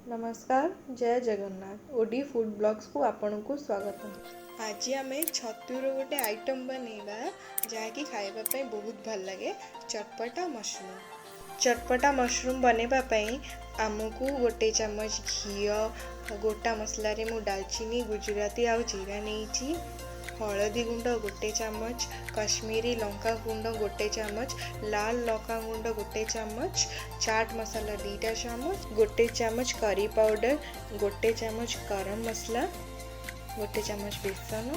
नमस्कार जय Jagannath OD food blogs को आपन को स्वागत। आज आम छतुर गोटे आइटम बनैबा जहाँकि खाइबा बहुत भल लगे चटपटा मशरूम। चटपटा मशरूम बनैबा आमको गोटे चमच घी गोटा मसला रे मु दालचीनी गुजराती आ जीरा नहीं, हलदी गुंड गोटे चामच, कश्मीरी लंका गुंड गोटे चामच, लाल लंका गुंड गोटे चामच, चाट मसाला 2टा चामच, गोटे चामच करी पाउडर, गोटे चामच गरम मसला, गोटे चामच बेसन,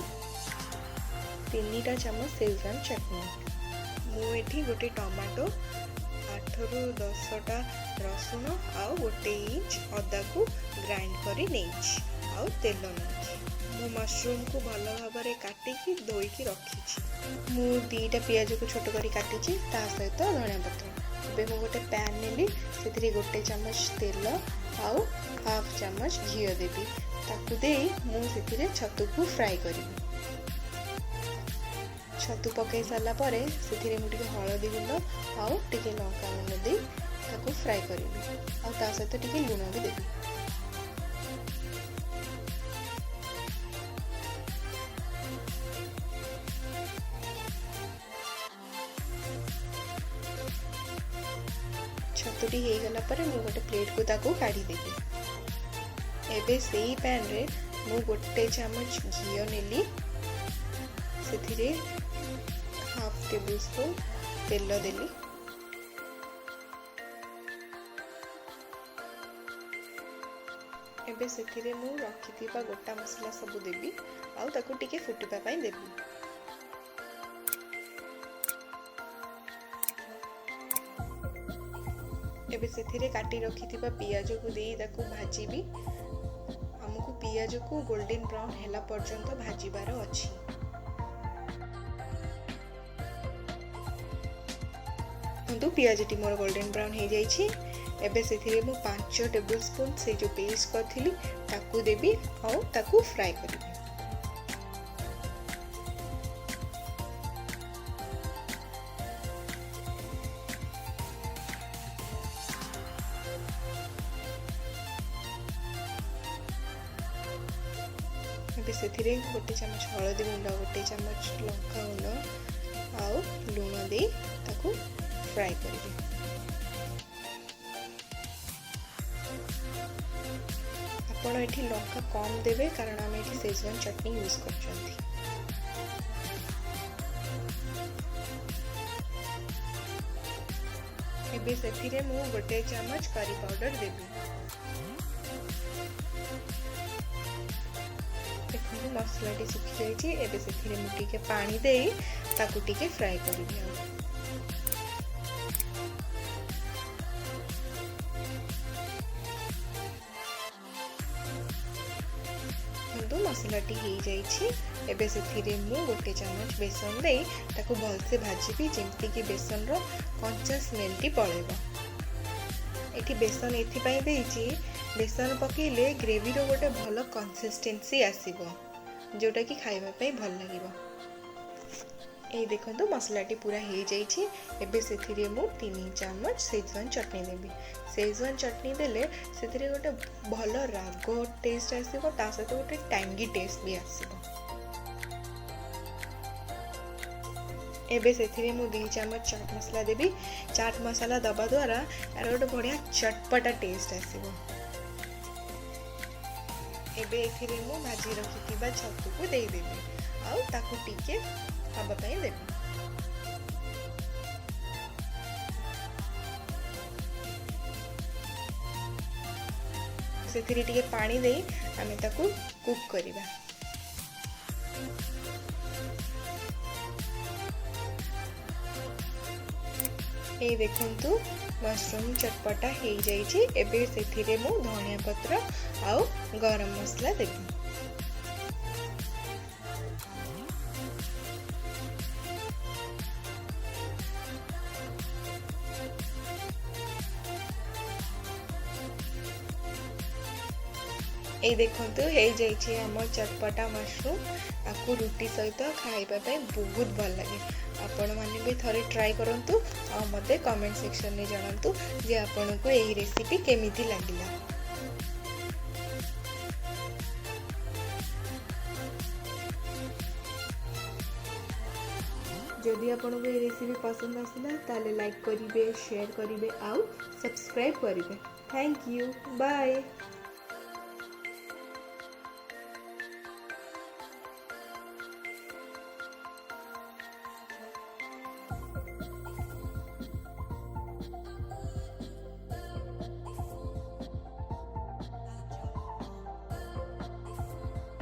3टा चामच शेजवान चटनी। मुझे गोटे टमाटो 8 ରୁ 10टा रसुण आउ गोटे इंच अदा को ग्राइंड करी नहीं आउ तेल नहीं। मु मशरूम को भल भाव में काटिकी धोईकी रखी। मु 2टा पियाज को छोट करी काटी ता सहित धनिया पत्र। एबे मु गोटे पैन नेली से गोटे चामच तेल आउ हाफ चामच घी देवी ताकू दे मु से छतु को फ्राई करी। छतु पकई सारा पर से मुझे हलदी गुंड आउ टिके लंका गुंड दे ताकू फ्राई करी आ ता सहित टिके लुण भी देवी। छतुटी हो गला पर मु गोटे प्लेट को ताको काढ़ी देबी। एबे सेही पैन रे मु गोटे चामच घी नेली से हाफ टेबल स्पून तेल देली। एबे से मु रखिथिबा गोटा मसला सब देबी आउ ताको टिके फुटिबा पई देबी। एबे से काटी रखिथिबा पियाज को दे ताको भाजीबी। हमको पियाज को गोल्डन ब्राउन हैला पर्यंत भाजीबार अछि। तो पियाज टी मोर गोल्डन ब्राउन हो जाइछि। एबे से मु 5 टेबल स्पून से जो पेस्ट करथिली ताको देबी और ताको फ्राई करबी। से गोटे चामच हलदी गुंड गोटे चामच लंका गुंड आउ लुण दे ताको फ्राई करेंगे। आपण एठी लंका कम देवे कारण आम एठी शेजवान चटनी यूज करछंती। एबे सेथिरे मु गोटे चामच करी पाउडर देबी। मसला टी सुखी जाइए। एबे से मुझे पानी दे ताकू टिके फ्राई करी। मसला टी हो जाइए। एबे से मु गोटे चामच बेसन दे ताकू भलसे भाजीबी जेमती कि बेसन रो कंचा स्मेल टी पळेबो। एठी बेसन एथिपाई देइछि बेसन पकेले ग्रेवी रो गोटे भल कंसिस्टेंसी आसीबो जोटा कि खाइबा पे भल लागिबो। ए देखंतु मसलाटी पूरा हो जाइछि। एबे सेथिरे मु 3 चामच शेजवान चटनी देबी। शेजवान चटनी देले सेथिरे गोटे भल रागो टेस्ट आसीबो ता सहित गोटे टैंगी टेस्ट भी आसीबो। एबे सेथिरे मु 2 चामच चाट मसला देबी। चाट मसाला दबा द्वारा यार गोटे बढ़िया चटपटा टेस्ट आसीबो। एबे एथिरे मु भाजी रखिथिबा छतु को दे देबी आउ ताकू टिके हबा पई देबी। सेथिरे टिके पानी दे आमे ताकू कुक करिबा। ए देखंतु मशरूम चटपटा हो जाइए। एबे से मु धनिया पत्र आउ गरम मसला देबी। ए देखंतु हो जाइए हमर चटपटा मशरूम। आपको रुटी सहित खाइबा पे बहुत भल लगे। आपण माने भी थरे ट्राई करंतु आ मते कमेंट सेक्शन में जणांतु जे आपनको एही रेसिपी केमिति लागिला। जदि आपको ये रेसिपी पसंद आसला ताले लाइक करेंगे, शेयर करेंगे आउ सब्सक्राइब करेंगे। Thank you, bye.